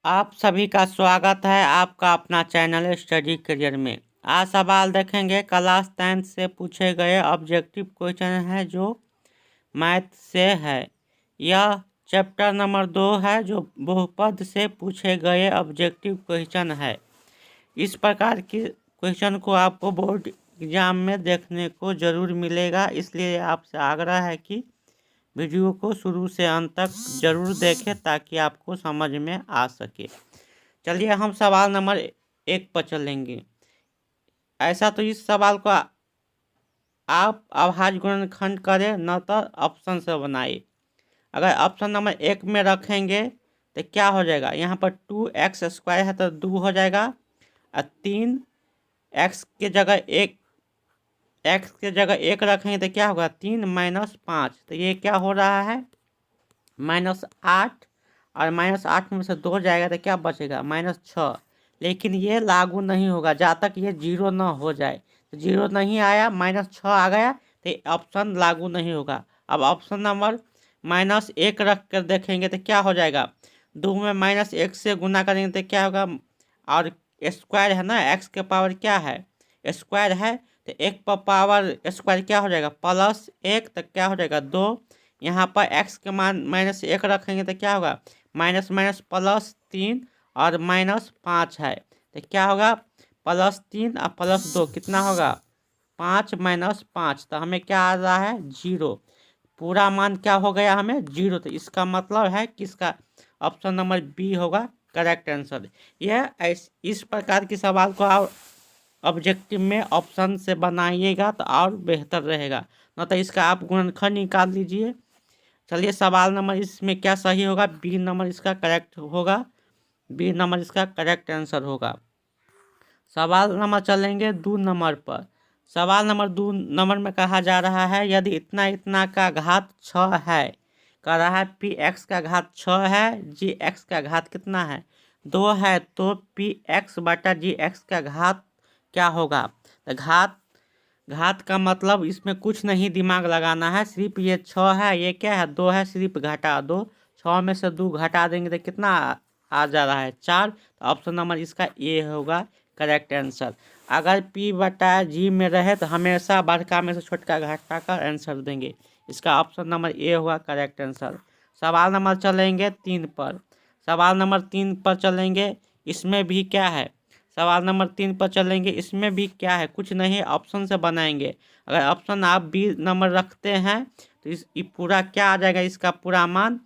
आप सभी का स्वागत है आपका अपना चैनल स्टडी करियर में। आज सवाल देखेंगे क्लास 10 से पूछे गए ऑब्जेक्टिव क्वेश्चन है जो मैथ से है। यह चैप्टर नंबर 2 है जो बहुपद से पूछे गए ऑब्जेक्टिव क्वेश्चन है। इस प्रकार के क्वेश्चन को आपको बोर्ड एग्जाम में देखने को ज़रूर मिलेगा, इसलिए आपसे आग्रह है कि वीडियो को शुरू से अंत तक जरूर देखें ताकि आपको समझ में आ सके। चलिए हम सवाल नंबर 1 पर चलेंगे। ऐसा तो इस सवाल को आप अभाज्य गुणनखंड करें न तो ऑप्शन से बनाइए। अगर ऑप्शन नंबर 1 में रखेंगे तो क्या हो जाएगा, यहाँ पर 2x² है तो 2 हो जाएगा और 3x के जगह 1 रखेंगे तो क्या होगा 3 - 5, तो ये क्या हो रहा है -8, और -8 में से 2 जाएगा तो क्या बचेगा -6। लेकिन ये लागू नहीं होगा जब तक ये 0 ना हो जाए। तो 0 नहीं आया, -6 आ गया तो ऑप्शन लागू नहीं होगा। अब ऑप्शन नंबर -1 रख कर देखेंगे तो क्या हो जाएगा, 2 में -1 से गुना करेंगे तो क्या होगा, और स्क्वायर है ना, x के पावर क्या है स्क्वायर है, तो 1 पर पावर स्क्वायर क्या हो जाएगा +1, तो क्या हो जाएगा 2। यहाँ पर x के मान -1 रखेंगे तो क्या होगा माइनस माइनस +3 और -5 है तो क्या होगा +3 और +2 कितना होगा 5 - 5, तो हमें क्या आ रहा है 0। पूरा मान क्या हो गया हमें 0, तो इसका मतलब है कि इसका ऑप्शन नंबर बी होगा करेक्ट आंसर। यह इस प्रकार के सवाल को आप ऑब्जेक्टिव में ऑप्शन से बनाइएगा तो और बेहतर रहेगा, न तो इसका आप गुणनखंड निकाल लीजिए। चलिए सवाल नंबर इसमें क्या सही होगा, बी नंबर इसका करेक्ट होगा, बी नंबर इसका करेक्ट आंसर होगा। सवाल नंबर चलेंगे 2 नंबर पर। सवाल नंबर 2 नंबर में कहा जा रहा है यदि इतना इतना का घात 6 है, कह रहा है पी एक्स का घात 6 है, जी एक्स का घात कितना है 2 है, तो पी एक्स बटा जी एक्स का घात क्या होगा। तो घात का मतलब इसमें कुछ नहीं दिमाग लगाना है, सिर्फ ये 6 है, ये क्या है 2 है, सिर्फ घटा दो। 6 में से 2 घटा देंगे तो कितना आ जा रहा है 4, तो ऑप्शन नंबर इसका ए होगा करेक्ट आंसर। अगर पी बटा जी में रहे तो हमेशा बड़का में से छोटका घटा कर आंसर देंगे, इसका ऑप्शन नंबर ए होगा करेक्ट आंसर। सवाल नंबर चलेंगे 3 पर। सवाल नंबर 3 पर चलेंगे, इसमें भी क्या है, सवाल नंबर 3 पर चलेंगे, इसमें भी क्या है कुछ नहीं, ऑप्शन से बनाएंगे। अगर ऑप्शन आप बी नंबर रखते हैं तो ये पूरा क्या आ जाएगा, इसका पूरा मान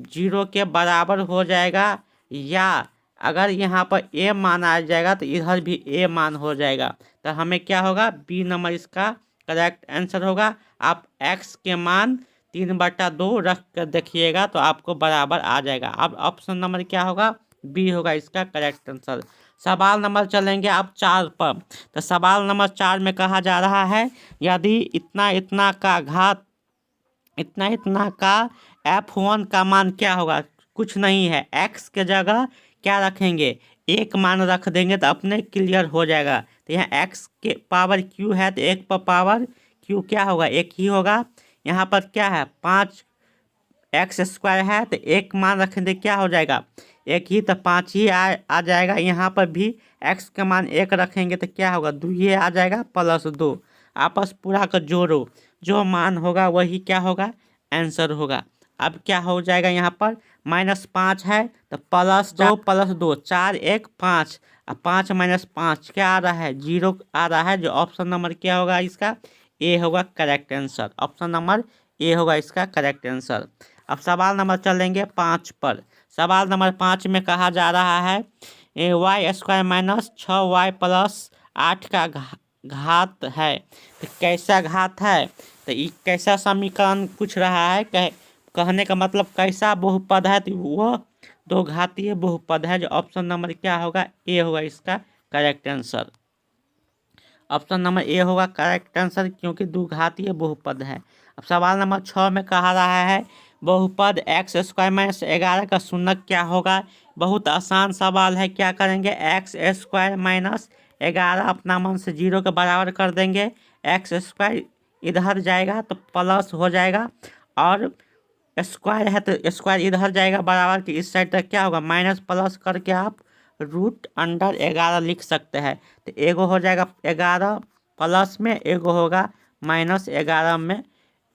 0 के बराबर हो जाएगा, या अगर यहाँ पर ए मान आ जाएगा तो इधर भी ए मान हो जाएगा, तो हमें क्या होगा बी नंबर इसका करेक्ट आंसर होगा। आप एक्स के मान 3/2 रख कर देखिएगा तो आपको बराबर आ जाएगा। अब ऑप्शन नंबर क्या होगा बी होगा इसका करेक्ट आंसर। सवाल नंबर चलेंगे आप 4 पर। तो सवाल नंबर 4 में कहा जा रहा है यदि इतना इतना का घात इतना इतना का f1 का मान क्या होगा, कुछ नहीं है, x के जगह क्या रखेंगे एक मान रख देंगे तो अपने क्लियर हो जाएगा। तो यहाँ x के पावर q है तो 1 पर पावर q क्या होगा 1 ही होगा। यहाँ पर क्या है 5x² है तो एक मान रखेंगे क्या हो जाएगा 1 ही, तो 5 ही आ जाएगा। यहाँ पर भी x का मान 1 रखेंगे तो क्या होगा 2 ही आ जाएगा +2। आपस पूरा का जोड़ो, जो मान होगा वही क्या होगा आंसर होगा। अब क्या हो जाएगा यहाँ पर -5 है तो +2 4 1 5, और 5 - 5 क्या आ रहा है 0 आ रहा है, जो ऑप्शन नंबर क्या होगा इसका ए होगा करेक्ट आंसर। ऑप्शन नंबर ए होगा इसका करेक्ट आंसर। अब सवाल नंबर चलेंगे 5 पर। सवाल नंबर 5 में कहा जा रहा है y² - 6y + 8 का घात है, तो कैसा घात है, तो ये कैसा समीकरण पूछ रहा है, कहने का मतलब कैसा बहुपद है, तो वो दो घातीय बहुपद है, जो ऑप्शन नंबर क्या होगा ए होगा इसका करेक्ट आंसर। ऑप्शन नंबर ए होगा करेक्ट आंसर क्योंकि द्विघातीय बहुपद है। अब सवाल नंबर 6 में कहा रहा है बहुपद x² - 11 का शून्यक क्या होगा। बहुत आसान सवाल है, क्या करेंगे x² - 11 अपना मन से 0 के बराबर कर देंगे, x² इधर जाएगा तो प्लस हो जाएगा, और स्क्वायर है तो स्क्वायर इधर जाएगा बराबर कि इस साइड तक क्या होगा, माइनस प्लस करके आप रूट अंडर 11 लिख सकते हैं। तो एगो हो जाएगा 11 प्लस में, एगो होगा -11 में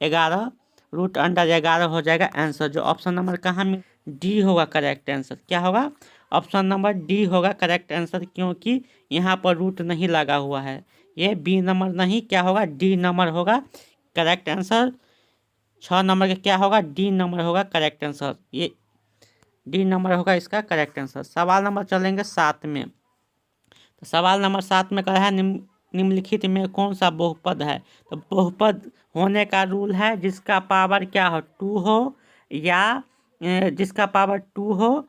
11 रूट अंडर 11 हो जाएगा आंसर। जो ऑप्शन नंबर कहाँ में डी होगा करेक्ट आंसर। क्या होगा, ऑप्शन नंबर डी होगा करेक्ट आंसर, क्योंकि यहाँ पर रूट नहीं लगा हुआ है। ये बी नंबर नहीं, क्या होगा, डी नंबर होगा करेक्ट आंसर। 6 नंबर का क्या होगा, डी नंबर होगा करेक्ट आंसर। ये डी नंबर होगा इसका करेक्ट आंसर। सवाल नंबर चलेंगे 7 में। तो सवाल नंबर 7 में कहा है निम्नलिखित में कौन सा बहुपद है। तो बहुपद होने का रूल है जिसका पावर क्या हो, 2 हो, या जिसका पावर 2 हो,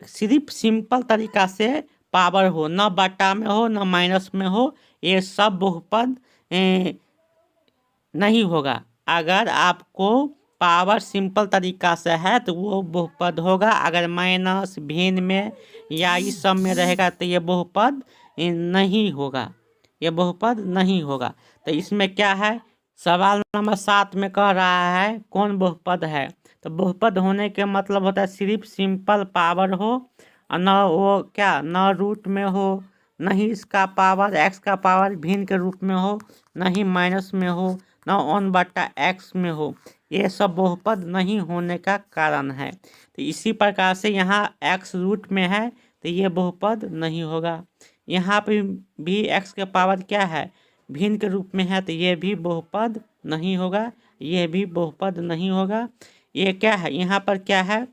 सिर्फ सिंपल तरीका से पावर हो, न बटा में हो न माइनस में हो, ये सब बहुपद नहीं होगा। अगर आपको पावर सिंपल तरीका से है तो वो बहुपद होगा। अगर माइनस भिन्न में या इस सब में रहेगा तो ये बहुपद नहीं होगा, ये बहुपद नहीं होगा। तो इसमें क्या है, सवाल नंबर 7 में कह रहा है कौन बहुपद है। तो बहुपद होने के मतलब होता है सिर्फ सिंपल पावर हो, और न वो क्या, न रूट में हो, न ही इसका पावर एक्स का पावर भिन्न के रूप में हो, न ही माइनस में हो, न 1/x में हो। ये सब बहुपद नहीं होने का कारण है। तो इसी प्रकार से यहाँ x रूट में है तो ये बहुपद नहीं होगा। यहाँ पे भी x के पावर क्या है, भिन्न के रूप में है, तो ये भी बहुपद नहीं होगा, ये भी बहुपद नहीं होगा। ये क्या है, यहाँ पर क्या है,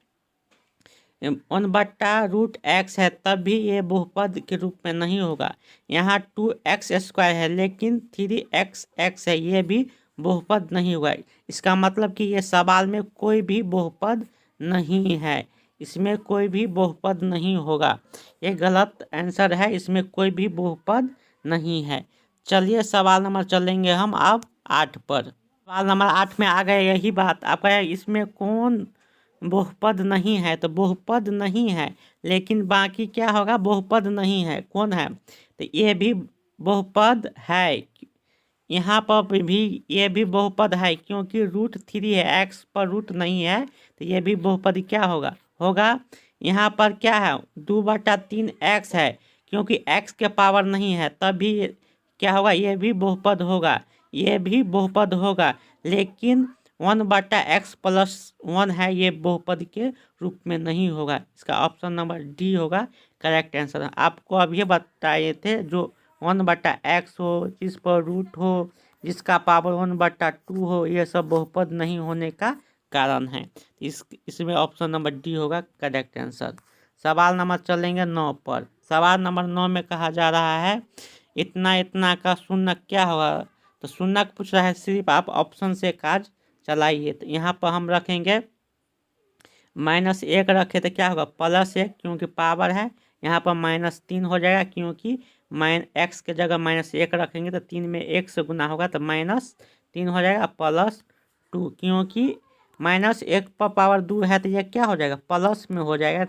1/√x है, तब भी ये बहुपद के रूप में नहीं होगा। यहाँ 2x² है लेकिन 3xx है, ये भी बहुपद नहीं हुआ। इसका मतलब कि ये सवाल में कोई भी बहुपद नहीं है, इसमें कोई भी बहुपद नहीं होगा। ये गलत आंसर है, इसमें कोई भी बहुपद नहीं है। चलिए सवाल नंबर चलेंगे हम अब 8 पर। सवाल नंबर 8 में आ गए यही बात, आपका इसमें कौन बहुपद नहीं है। तो बहुपद नहीं है लेकिन बाकी क्या होगा, बहुपद नहीं है, कौन है, तो ये भी बहुपद है। यहाँ पर भी ये भी बहुपद है क्योंकि √3 है, एक्स पर रूट नहीं है, तो ये भी बहुपद क्या होगा, यहाँ पर क्या है 2/3x है, क्योंकि x के पावर नहीं है, तभी क्या होगा, ये भी बहुपद होगा, ये भी बहुपद होगा। लेकिन 1/x+1 है, ये बहुपद के रूप में नहीं होगा। इसका ऑप्शन नंबर डी होगा करेक्ट आंसर। आपको अभी बताए थे जो 1/x हो, जिस पर रूट हो, जिसका पावर 1/2 हो, ये सब बहुपद नहीं होने का कारण है। इसमें ऑप्शन नंबर डी होगा करेक्ट आंसर। सवाल नंबर चलेंगे 9 पर। सवाल नंबर 9 में कहा जा रहा है इतना इतना का शून्य क्या होगा। तो शून्य पूछ रहा है, सिर्फ आप ऑप्शन से काज चलाइए। तो यहाँ पर हम रखेंगे -1 रखे तो क्या होगा, +1, क्योंकि पावर है। यहाँ पर -3 हो जाएगा क्योंकि x के जगह -1 रखेंगे तो 3 में 1 से गुना होगा, तो -3 हो जाएगा, +2, क्योंकि -1 पर पावर 2 है तो ये क्या हो जाएगा, प्लस में हो जाएगा।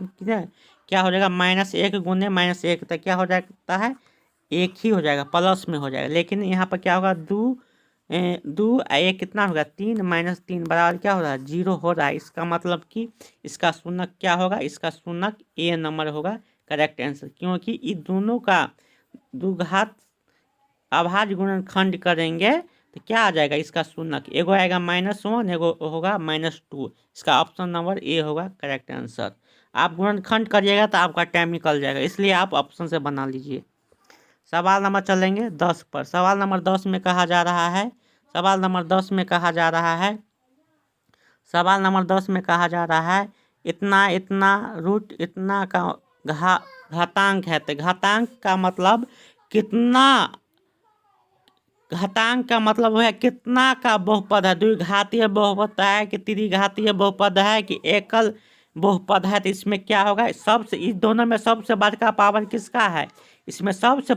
क्या हो जाएगा, -1 गुने -1 तो क्या हो जाता है, 1 ही हो जाएगा, प्लस में हो जाएगा। लेकिन यहाँ पर क्या होगा, 2 1 कितना होगा, 3 -3 बराबर क्या हो रहा है, 0 हो रहा है। इसका मतलब कि इसका शून्य क्या होगा, इसका शून्य ए नंबर होगा करेक्ट आंसर, क्योंकि इन दोनों का द्विघात अभाज्य गुणनखंड करेंगे तो क्या आ जाएगा, इसका शून्य एगो आएगा -1, एगो होगा -2। इसका ऑप्शन नंबर ए होगा करेक्ट आंसर। आप गुणनखंड करिएगा तो आपका टाइम निकल जाएगा, इसलिए आप ऑप्शन से बना लीजिए। सवाल नंबर चलेंगे 10 पर। सवाल नंबर 10 में कहा जा रहा है, सवाल नंबर 10 में कहा जा रहा है, सवाल नंबर 10 में कहा जा रहा है इतना इतना रूट इतना का घातांक है। तो घातांक का मतलब कितना, घातांक का मतलब है कितना का बहुपद है, द्विघातीय बहुपद है कि त्रिघातीय बहुपद है कि एकल बहुपद है। तो इसमें क्या होगा, सबसे इस दोनों में सबसे बड़का पावर किसका है, इसमें सबसे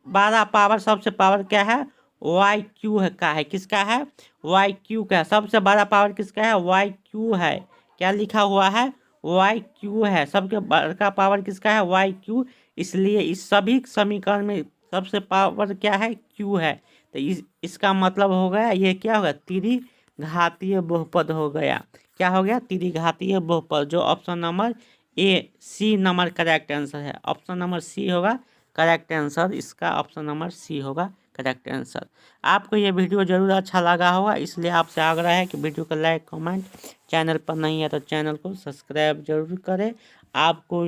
बड़ा पावर, सबसे पावर क्या है, YQ है का है, किसका है, YQ का है। सबसे बड़ा पावर किसका है, YQ है। क्या लिखा हुआ है, YQ है। सबसे बड़का पावर किसका है, YQ। इसलिए इस सभी समीकरण में सबसे पावर क्या है, Q है। तो इसका मतलब हो गया ये क्या होगा, त्रिघातीय बहुपद हो गया। क्या हो गया, त्रिघातीय बहुपद, जो option number A C number correct answer है। ऑप्शन नंबर सी होगा करेक्ट आंसर, इसका ऑप्शन नंबर सी होगा करेक्ट आंसर। आपको ये वीडियो जरूर अच्छा लगा होगा, इसलिए आपसे आग्रह है कि वीडियो को लाइक कमेंट, चैनल पर नहीं है तो चैनल को सब्सक्राइब जरूर करें। आपको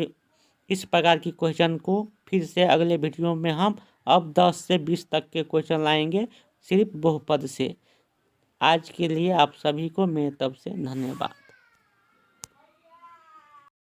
इस प्रकार की क्वेश्चन को फिर से अगले वीडियो में हम अब 10 से 20 तक के क्वेश्चन लाएंगे सिर्फ बहुपद से। आज के लिए आप सभी को मेरी तरफ से धन्यवाद।